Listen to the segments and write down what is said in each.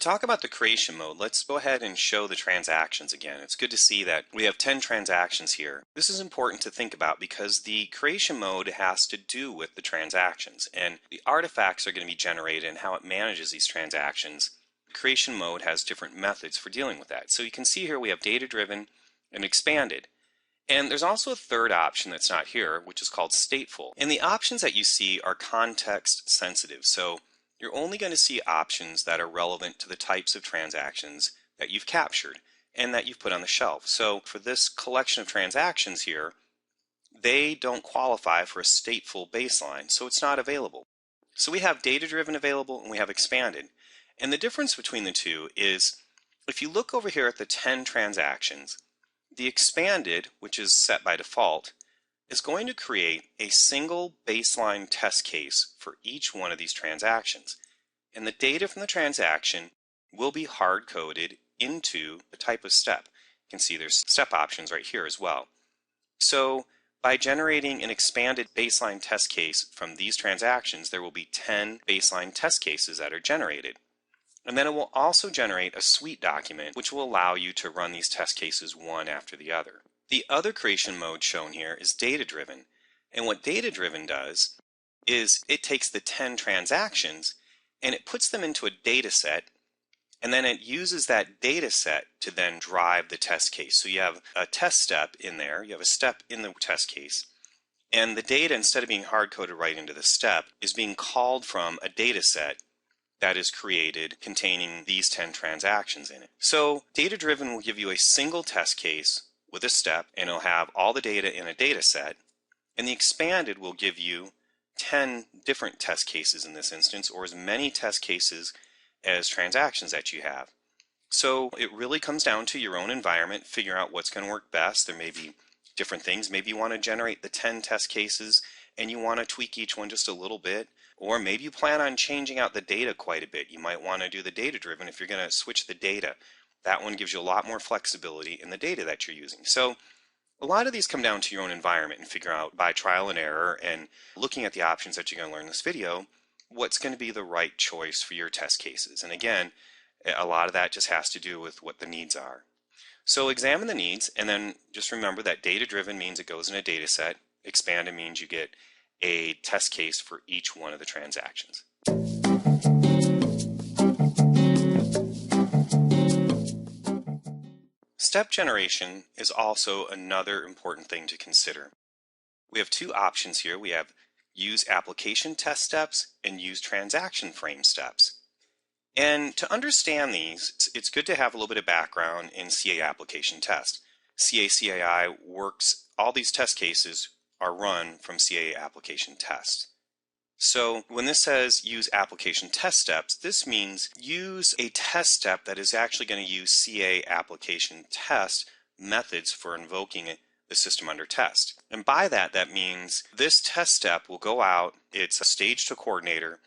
talk about the creation mode, let's go ahead and show the transactions again. It's good to see that we have 10 transactions here. This is important to think about because the creation mode has to do with the transactions, and the artifacts are going to be generated and how it manages these transactions. The creation mode has different methods for dealing with that. So you can see here we have data-driven and expanded. And there's also a third option that's not here, which is called stateful. And the options that you see are context sensitive. So you're only going to see options that are relevant to the types of transactions that you've captured and that you've put on the shelf. So for this collection of transactions here, they don't qualify for a stateful baseline, so it's not available. So we have data-driven available and we have expanded. And the difference between the two is if you look over here at the 10 transactions, the expanded, which is set by default, is going to create a single baseline test case for each one of these transactions. And the data from the transaction will be hard-coded into the type of step. You can see there's step options right here as well. So by generating an expanded baseline test case from these transactions, there will be 10 baseline test cases that are generated. And then it will also generate a suite document which will allow you to run these test cases one after the other. The other creation mode shown here is data-driven. And what data-driven does is it takes the 10 transactions and it puts them into a data set, and then it uses that data set to then drive the test case. So you have a test step in there, you have a step in the test case, and the data, instead of being hard-coded right into the step, is being called from a data set that is created containing these 10 transactions in it. So data-driven will give you a single test case with a step, and it'll have all the data in a data set. And the expanded will give you 10 different test cases in this instance, or as many test cases as transactions that you have. So it really comes down to your own environment, figure out what's going to work best. There may be different things. Maybe you want to generate the 10 test cases and you want to tweak each one just a little bit. Or maybe you plan on changing out the data quite a bit. You might want to do the data-driven if you're going to switch the data. That one gives you a lot more flexibility in the data that you're using. So a lot of these come down to your own environment and figure out by trial and error and looking at the options that you're going to learn in this video, what's going to be the right choice for your test cases. And again, a lot of that just has to do with what the needs are. So examine the needs, and then just remember that data-driven means it goes in a data set. Expanded means you get a test case for each one of the transactions. Step generation is also another important thing to consider. We have two options here. We have use application test steps and use transaction frame steps. And to understand these, it's good to have a little bit of background in CA application test. CA/CAI works, all these test cases are run from CA application test. So when this says use application test steps, this means use a test step that is actually going to use CA application test methods for invoking the system under test. And by that, that means this test step will go out, it's staged to coordinator,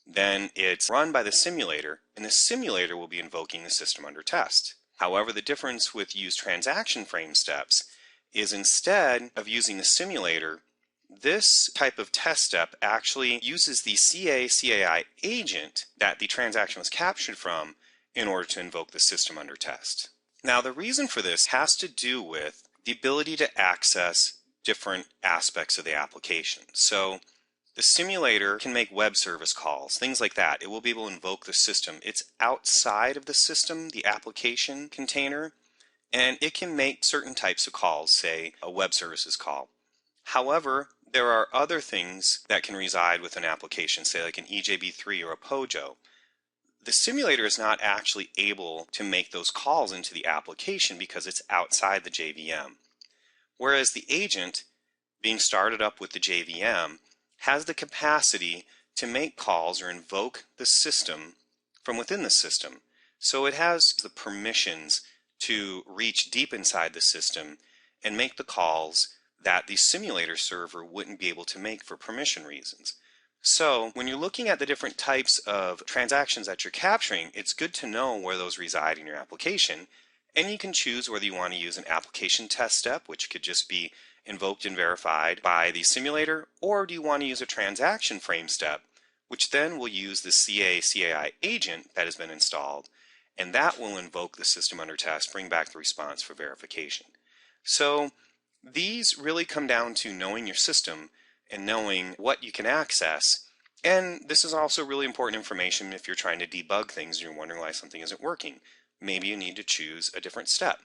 then it's run by the simulator, and the simulator will be invoking the system under test. However, the difference with use transaction frame steps is instead of using the simulator, this type of test step actually uses the CA/CAI agent that the transaction was captured from in order to invoke the system under test. Now, the reason for this has to do with the ability to access different aspects of the application. So the simulator can make web service calls, things like that. It will be able to invoke the system. It's outside of the system, the application container, and it can make certain types of calls, say a web services call. However, there are other things that can reside with an application, say like an EJB3 or a POJO. The simulator is not actually able to make those calls into the application because it's outside the JVM. Whereas the agent, being started up with the JVM, has the capacity to make calls or invoke the system from within the system. So it has the permissions to reach deep inside the system and make the calls that the simulator server wouldn't be able to make for permission reasons. So when you're looking at the different types of transactions that you're capturing, it's good to know where those reside in your application, and you can choose whether you want to use an application test step, which could just be invoked and verified by the simulator, or do you want to use a transaction frame step, which then will use the CA/CAI agent that has been installed and that will invoke the system under test, bring back the response for verification. So these really come down to knowing your system and knowing what you can access. And this is also really important information if you're trying to debug things and you're wondering why something isn't working. Maybe you need to choose a different step.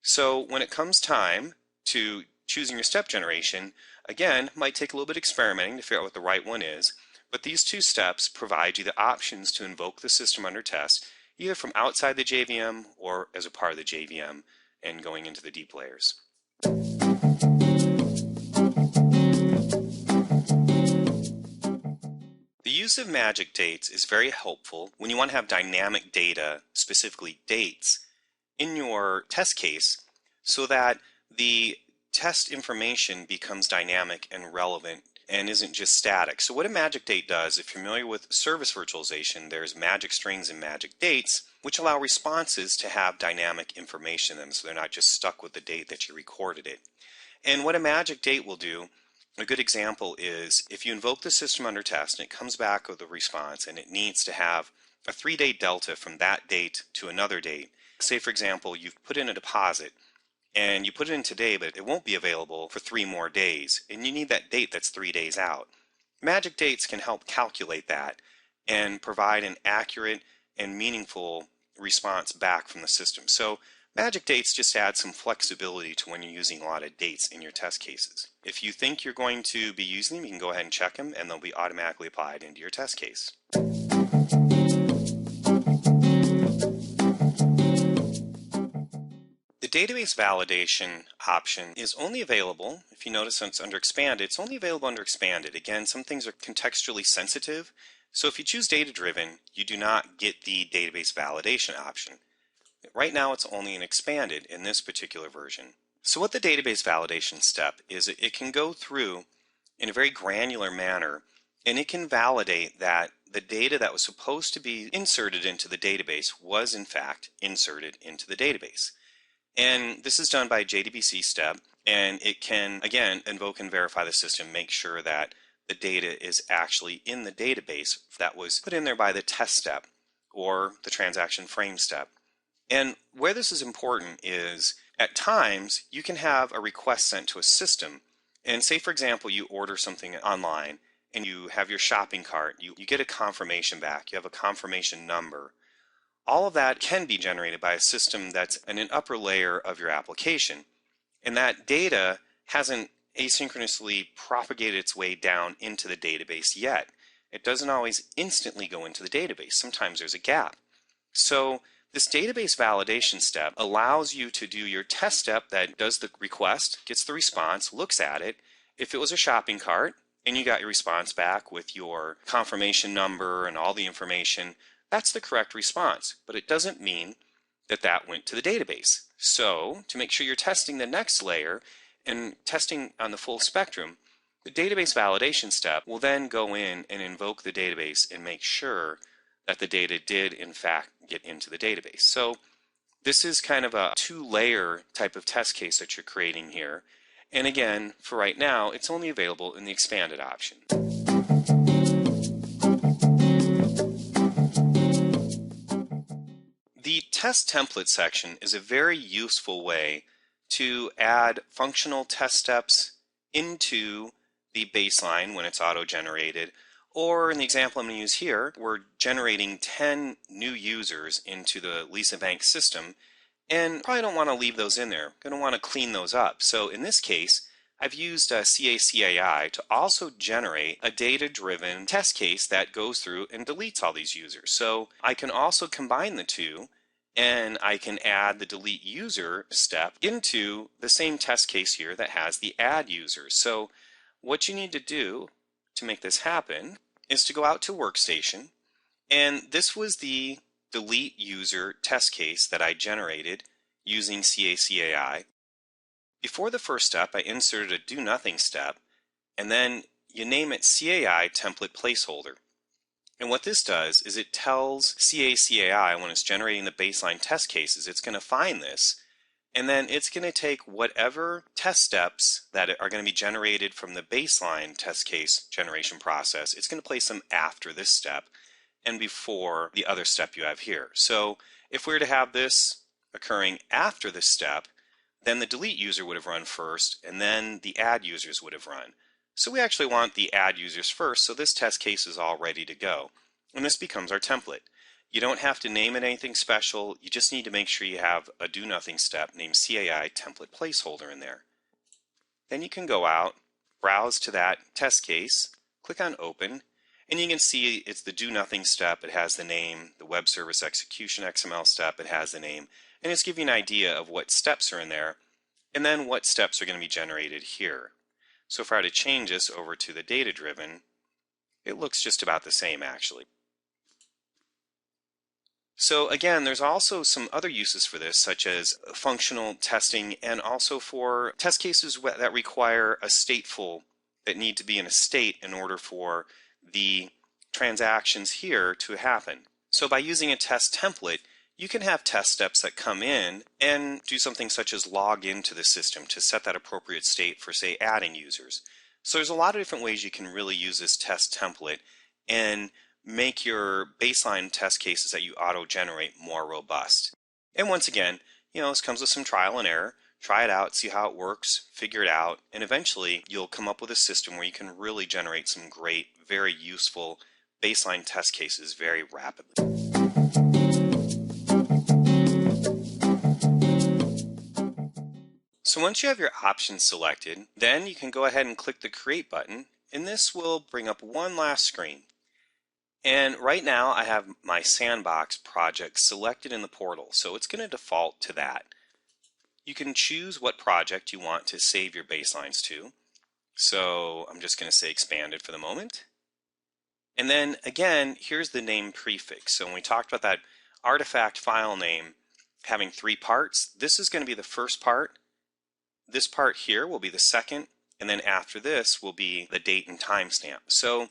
So when it comes time to choosing your step generation, again, might take a little bit of experimenting to figure out what the right one is, but these two steps provide you the options to invoke the system under test, either from outside the JVM or as a part of the JVM and going into the deep layers. The use of magic dates is very helpful when you want to have dynamic data, specifically dates, in your test case so that the test information becomes dynamic and relevant and isn't just static. So what a magic date does, if you're familiar with service virtualization, there's magic strings and magic dates, which allow responses to have dynamic information in them so they're not just stuck with the date that you recorded it. And what a magic date will do, a good example is if you invoke the system under test and it comes back with a response and it needs to have a 3-day delta from that date to another date. Say, for example, you've put in a deposit and you put it in today, but it won't be available for 3 more days, and you need that date that's 3 days out. Magic dates can help calculate that and provide an accurate and meaningful response back from the system. So magic dates just add some flexibility to when you're using a lot of dates in your test cases. If you think you're going to be using them, you can go ahead and check them, and they'll be automatically applied into your test case. The database validation option is only available, if you notice it's under expanded, it's only available under expanded. Again, some things are contextually sensitive, so if you choose data-driven, you do not get the database validation option. Right now it's only in expanded in this particular version. So what the database validation step is, it can go through in a very granular manner, and it can validate that the data that was supposed to be inserted into the database was in fact inserted into the database. And this is done by a JDBC step, and it can, again, invoke and verify the system, make sure that the data is actually in the database that was put in there by the test step or the transaction frame step. And where this is important is at times you can have a request sent to a system, and say, for example, you order something online and you have your shopping cart, you get a confirmation back, you have a confirmation number. All of that can be generated by a system that's in an upper layer of your application. And that data hasn't asynchronously propagated its way down into the database yet. It doesn't always instantly go into the database. Sometimes there's a gap. So this database validation step allows you to do your test step that does the request, gets the response, looks at it. If it was a shopping cart and you got your response back with your confirmation number and all the information, that's the correct response, but it doesn't mean that that went to the database. So to make sure you're testing the next layer and testing on the full spectrum, the database validation step will then go in and invoke the database and make sure that the data did in fact get into the database. So this is kind of a 2-layer type of test case that you're creating here. And again, for right now, it's only available in the expanded option. The test template section is a very useful way to add functional test steps into the baseline when it's auto-generated. Or in the example I'm going to use here, we're generating 10 new users into the Lisa Bank system, and probably don't want to leave those in there. Going to want to clean those up. So in this case, I've used CA to also generate a data-driven test case that goes through and deletes all these users. So I can also combine the two, and I can add the delete user step into the same test case here that has the add users. So what you need to do to make this happen is to go out to Workstation, and this was the delete user test case that I generated using CA. Before the first step, I inserted a do nothing step, and then you name it CAI template placeholder. And what this does is it tells CAI when it's generating the baseline test cases, it's going to find this, and then it's going to take whatever test steps that are going to be generated from the baseline test case generation process, it's going to place them after this step, and before the other step you have here. So if we were to have this occurring after this step, then the delete user would have run first, and then the add users would have run. So we actually want the add users first, so this test case is all ready to go. And this becomes our template. You don't have to name it anything special, you just need to make sure you have a do nothing step named CAI template placeholder in there. Then you can go out, browse to that test case, click on open, and you can see it's the do nothing step. It has the name, the web service execution XML step, it has the name, and it's giving you an idea of what steps are in there, and then what steps are going to be generated here. So if I were to change this over to the data driven, it looks just about the same actually. So again, there's also some other uses for this, such as functional testing and also for test cases that require a stateful, that need to be in a state in order for the transactions here to happen. So by using a test template, you can have test steps that come in and do something such as log into the system to set that appropriate state for, say, adding users. So there's a lot of different ways you can really use this test template and make your baseline test cases that you auto-generate more robust. And once again, this comes with some trial and error. Try it out, see how it works, figure it out, and eventually you'll come up with a system where you can really generate some great, very useful baseline test cases very rapidly. So once you have your options selected, then you can go ahead and click the Create button, and this will bring up one last screen. And right now I have my sandbox project selected in the portal, so it's going to default to that. You can choose what project you want to save your baselines to. So I'm just going to say expanded for the moment. And then again, here's the name prefix. So when we talked about that artifact file name having 3 parts, this is going to be the first part. This part here will be the second, and then after this will be the date and timestamp. So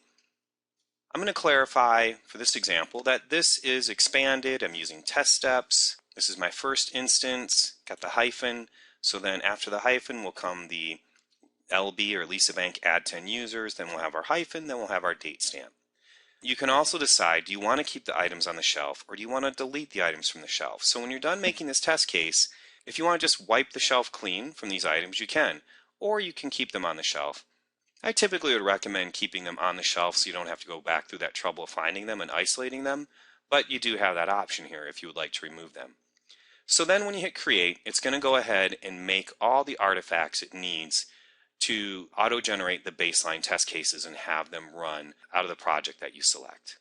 I'm going to clarify for this example that this is expanded. I'm using test steps. This is my first instance, got the hyphen. So then after the hyphen will come the LB or Lisa Bank add 10 users, then we'll have our hyphen, then we'll have our date stamp. You can also decide, do you want to keep the items on the shelf or do you want to delete the items from the shelf? So when you're done making this test case, if you want to just wipe the shelf clean from these items, you can, or you can keep them on the shelf. I typically would recommend keeping them on the shelf so you don't have to go back through that trouble of finding them and isolating them, but you do have that option here if you would like to remove them. So then when you hit create, it's going to go ahead and make all the artifacts it needs to auto-generate the baseline test cases and have them run out of the project that you select.